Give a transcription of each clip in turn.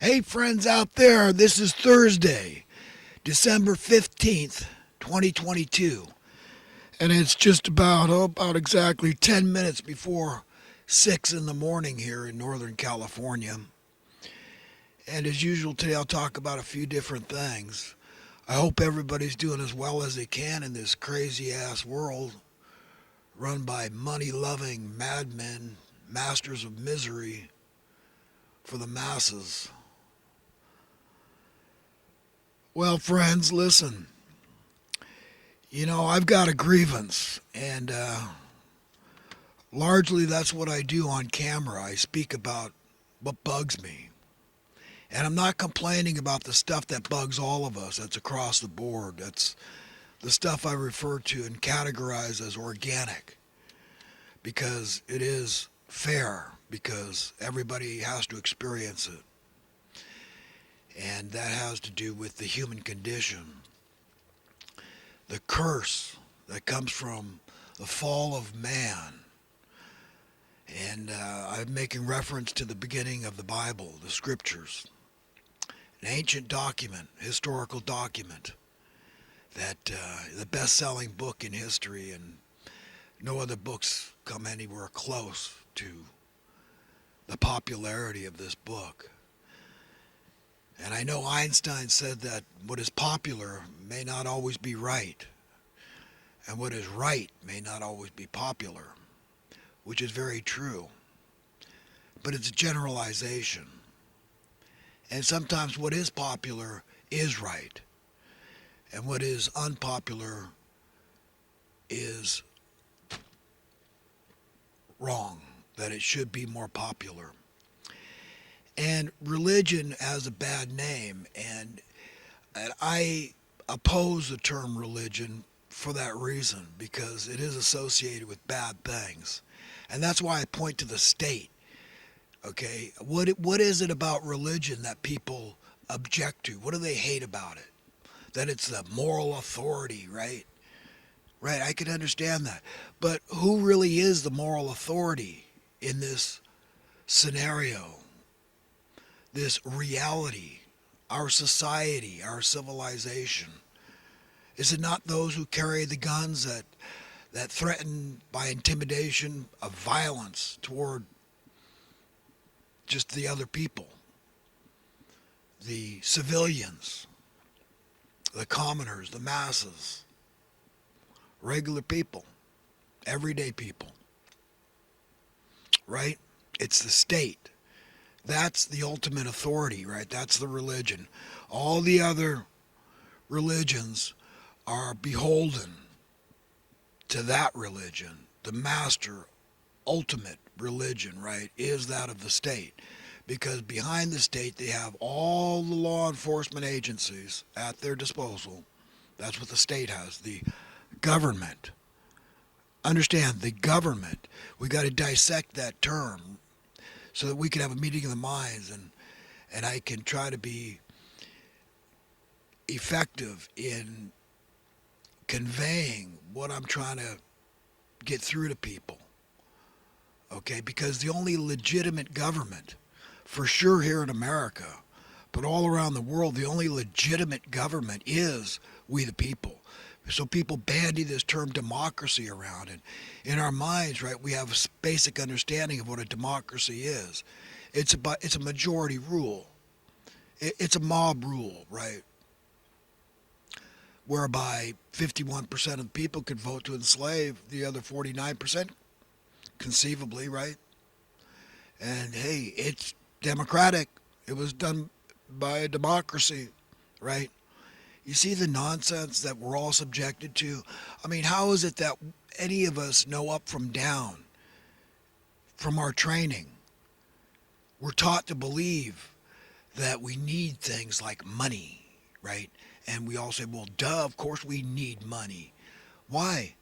Hey, friends out there, this is Thursday, December 15th, 2022, and it's just about exactly 10 minutes before 6 in the morning here in Northern California. And as usual, today I'll talk about a few different things. I hope everybody's doing as well as they can in this crazy ass world run by money loving madmen, masters of misery for the masses. Well, friends, listen. I've got a grievance, and largely that's what I do on camera. I speak about what bugs me. And I'm not complaining about the stuff that bugs all of us. That's across the board. That's the stuff I refer to and categorize as organic because it is fair, because everybody has to experience it. And that has to do with the human condition. The curse that comes from the fall of man. And I'm making reference to the beginning of the Bible, the scriptures. An ancient document, historical document, that the best-selling book in history, and no other books come anywhere close to the popularity of this book. And I know Einstein said that what is popular may not always be right, and what is right may not always be popular, which is very true. But it's a generalization. And sometimes what is popular is right, and what is unpopular is wrong, that it should be more popular. And religion has a bad name, and I oppose the term religion for that reason, because it is associated with bad things. And that's why I point to the state. Okay, what is it about religion that people object to? What do they hate about it? That it's the moral authority, right? Right, I can understand that. But who really is the moral authority in this scenario? This reality, our society, our civilization? Is it not those who carry the guns that threaten by intimidation of violence toward just the other people, the civilians, the commoners, the masses, regular people, everyday people, right? It's the state. That's the ultimate authority, right? That's the religion. All the other religions are beholden to that religion. The master, ultimate religion, right, is that of the state. Because behind the state, they have all the law enforcement agencies at their disposal. That's what the state has, the government. Understand, the government. We got to dissect that term so that we can have a meeting of the minds, and I can try to be effective in conveying what I'm trying to get through to people. Okay, because the only legitimate government, for sure here in America, but all around the world, the only legitimate government is we the people. So people bandy this term democracy around, and in our minds, right, we have a basic understanding of what a democracy is. It's a majority rule. It's a mob rule, right? Whereby 51% of the people could vote to enslave the other 49%, conceivably, right? And hey, it's democratic. It was done by a democracy, right? You see the nonsense that we're all subjected to? I mean, how is it that any of us know up from down from our training? We're taught to believe that we need things like money, right? And we all say, well, duh, of course we need money. Why?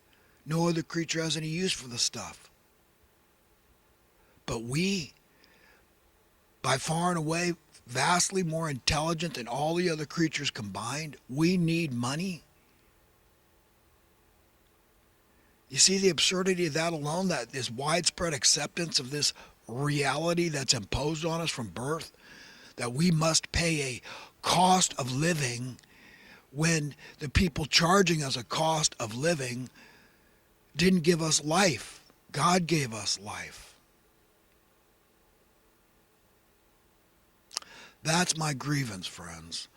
No other creature has any use for the stuff. But we, by far and away, vastly more intelligent than all the other creatures combined, we need money. You see the absurdity of that alone, that this widespread acceptance of this reality that's imposed on us from birth, that we must pay a cost of living when the people charging us a cost of living didn't give us life. God gave us life. That's my grievance, friends.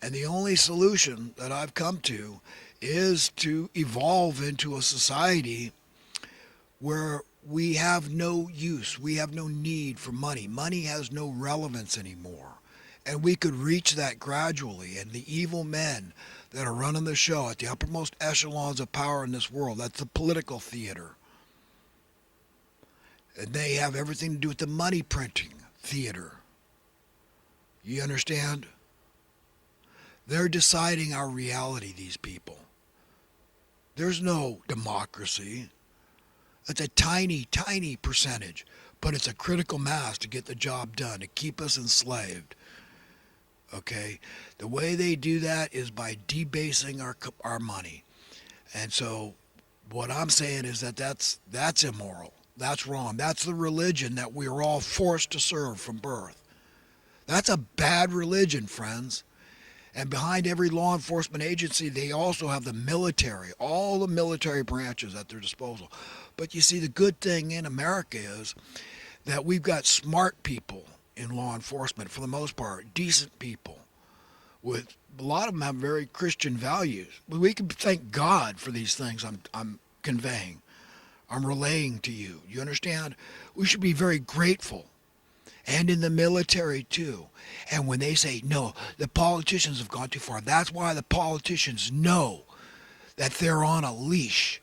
And the only solution that I've come to is to evolve into a society where we have no use, we have no need for money. Money has no relevance anymore. And we could reach that gradually. And the evil men that are running the show at the uppermost echelons of power in this world, that's the political theater. And they have everything to do with the money printing theater. You understand? They're deciding our reality, these people. There's no democracy. It's a tiny, tiny percentage, but it's a critical mass to get the job done, to keep us enslaved. Okay? The way they do that is by debasing our money. And so what I'm saying is that that's immoral. That's wrong. That's the religion that we are all forced to serve from birth. That's a bad religion, friends. And behind every law enforcement agency, they also have the military, all the military branches at their disposal. But you see, the good thing in America is that we've got smart people in law enforcement, for the most part, decent people. With a lot of them have very Christian values. But we can thank God for these things I'm conveying. I'm relaying to you. You understand? We should be very grateful. And in the military too. And when they say, no, the politicians have gone too far, that's why the politicians know that they're on a leash.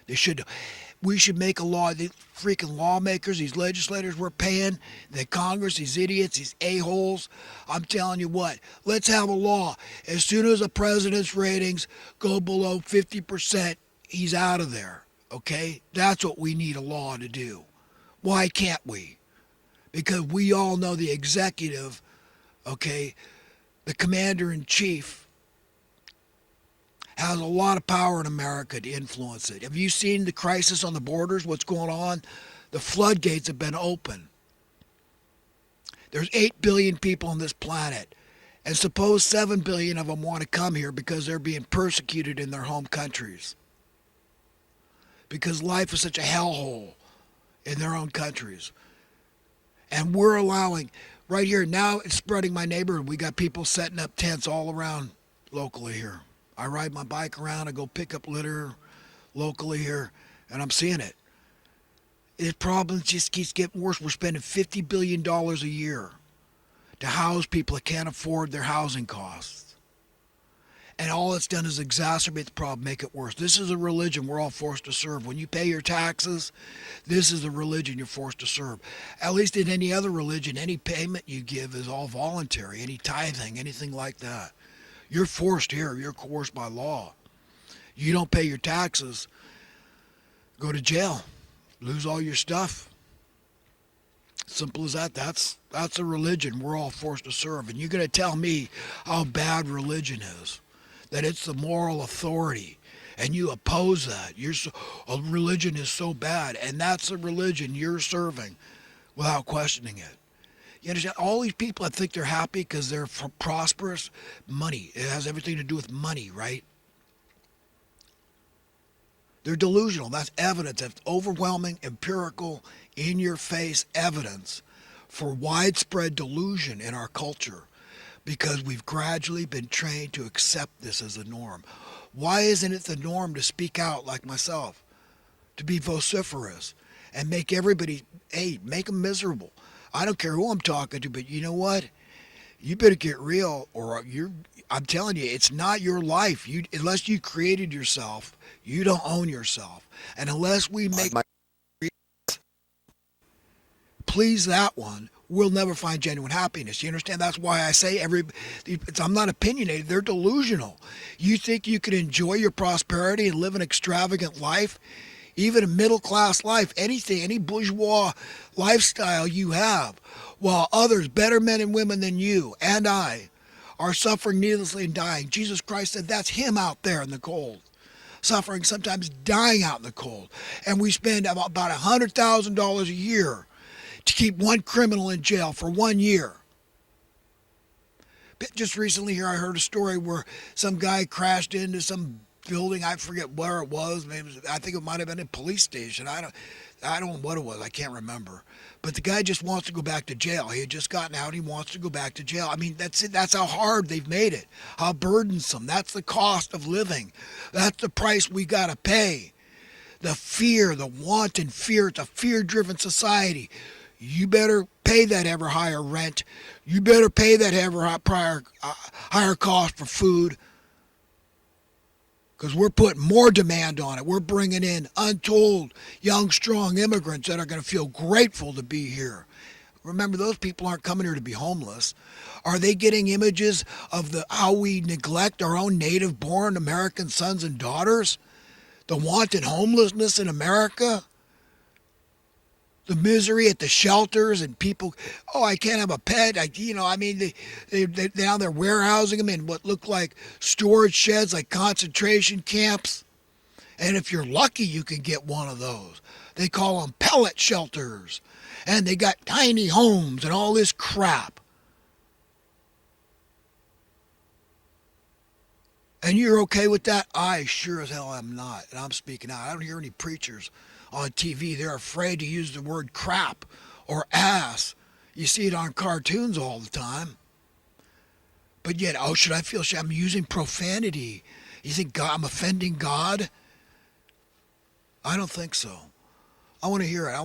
We should make a law. The freaking lawmakers, these legislators we're paying, the Congress, these idiots, these a-holes, I'm telling you what, let's have a law. As soon as a president's ratings go below 50%, he's out of there. Okay? That's what we need a law to do. Why can't we? Because we all know the executive, okay, the commander-in-chief has a lot of power in America to influence it. Have you seen the crisis on the borders, what's going on? The floodgates have been open. There's 8 billion people on this planet. And suppose 7 billion of them want to come here because they're being persecuted in their home countries. Because life is such a hellhole in their own countries. And we're allowing, right here, now it's spreading my neighborhood. We got people setting up tents all around locally here. I ride my bike around, I go pick up litter locally here, and I'm seeing it. The problem just keeps getting worse. We're spending $50 billion a year to house people that can't afford their housing costs. And all it's done is exacerbate the problem, make it worse. This is a religion we're all forced to serve. When you pay your taxes, this is the religion you're forced to serve. At least in any other religion, any payment you give is all voluntary, any tithing, anything like that. You're forced here. You're coerced by law. You don't pay your taxes, go to jail, lose all your stuff. Simple as that. That's a religion we're all forced to serve. And you're going to tell me how bad religion is, that it's the moral authority, and you oppose that. A religion is so bad, and that's the religion you're serving without questioning it. You understand? All these people that think they're happy because they're prosperous, money. It has everything to do with money, right? They're delusional. That's evidence. That's overwhelming, empirical, in-your-face evidence for widespread delusion in our culture because we've gradually been trained to accept this as the norm. Why isn't it the norm to speak out like myself, to be vociferous and make everybody, make them miserable? I don't care who I'm talking to, but you know what? You better get real, or I'm telling you, it's not your life. Unless you created yourself, you don't own yourself. And unless we make please that one, we'll never find genuine happiness. You understand? That's why I say I'm not opinionated. They're delusional. You think you can enjoy your prosperity and live an extravagant life? Even a middle-class life, anything, any bourgeois lifestyle you have, while others, better men and women than you and I, are suffering needlessly and dying. Jesus Christ said that's him out there in the cold, suffering, sometimes dying out in the cold. And we spend about $100,000 a year to keep one criminal in jail for 1 year. Just recently here, I heard a story where some guy crashed into some building. I forget where it was. Maybe I think it might have been a police station. I don't know what it was. I can't remember. But the guy just wants to go back to jail. He had just gotten out. He wants to go back to jail. I mean, that's it. That's how hard they've made it. How burdensome. That's the cost of living. That's the price we got to pay. The fear, the wanton fear. It's a fear-driven society. You better pay that ever higher rent. You better pay that higher cost for food, because we're putting more demand on it. We're bringing in untold young, strong immigrants that are going to feel grateful to be here. Remember, those people aren't coming here to be homeless. Are they getting images of how we neglect our own native-born American sons and daughters? The wanton homelessness in America? The misery at the shelters and people, oh, I can't have a pet. Now they're warehousing them in what look like storage sheds, like concentration camps. And if you're lucky, you can get one of those. They call them pellet shelters. And they got tiny homes and all this crap. And you're okay with that? I sure as hell am not. And I'm speaking out. I don't hear any preachers on TV. They're afraid to use the word crap or ass. You see it on cartoons all the time. But yet, should I feel I'm using profanity? You think I'm offending God? I don't think so. I want to hear it.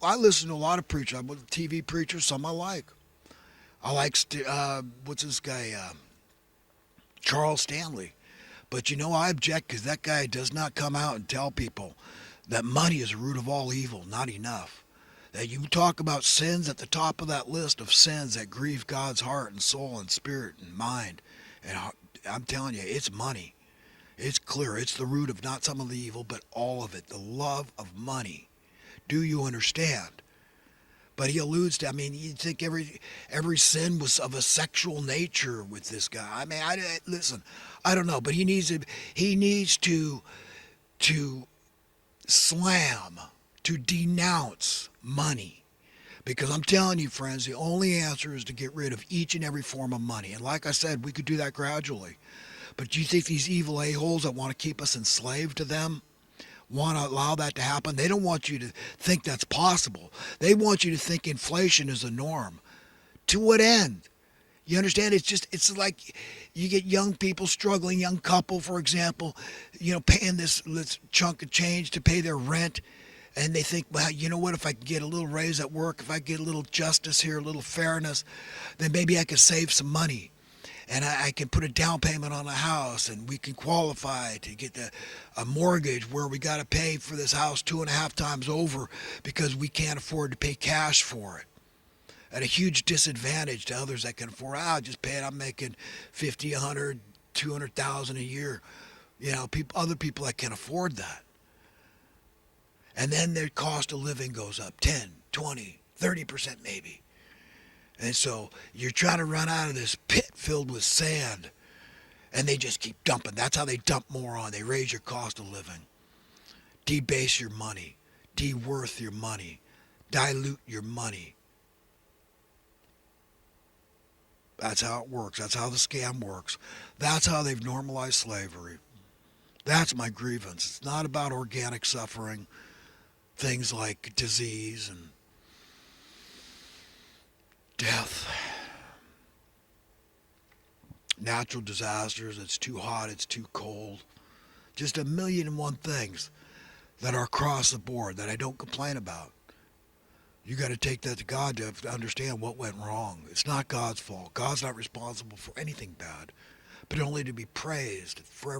I listen to a lot of preachers. I'm with TV preachers, some I like. I like, what's this guy? Charles Stanley. But I object because that guy does not come out and tell people that money is the root of all evil. Not enough. That you talk about sins at the top of that list of sins that grieve God's heart and soul and spirit and mind. And I'm telling you, it's money. It's clear. It's the root of not some of the evil, but all of it. The love of money. Do you understand? But he alludes to, you'd think every sin was of a sexual nature with this guy. Listen, I don't know, but he needs to slam, to denounce money. Because I'm telling you, friends, the only answer is to get rid of each and every form of money. And like I said, we could do that gradually. But do you think these evil a-holes that want to keep us enslaved to them want to allow that to happen? They don't want you to think that's possible. They want you to think inflation is the norm. To what end? You understand? It's like you get young people struggling, young couple, for example, paying this chunk of change to pay their rent. And they think, well, you know what, if I can get a little raise at work, if I get a little justice here, a little fairness, then maybe I can save some money. And I can put a down payment on a house, and we can qualify to get a mortgage where we got to pay for this house 2.5 times over because we can't afford to pay cash for it. At a huge disadvantage to others that can afford, just pay it. I'm making $50, $100, $200,000 a year. Other people that can afford that. And then their cost of living goes up 10, 20, 30% maybe. And so you're trying to run out of this pit filled with sand, and they just keep dumping. That's how they dump more on. They raise your cost of living, debase your money, de-worth your money, dilute your money. That's how it works. That's how the scam works. That's how they've normalized slavery. That's my grievance. It's not about organic suffering, things like disease and death, natural disasters. It's too hot, it's too cold. Just 1,000,001 things that are across the board that I don't complain about. You got to take that to God to understand what went wrong. It's not God's fault. God's not responsible for anything bad, but only to be praised forever.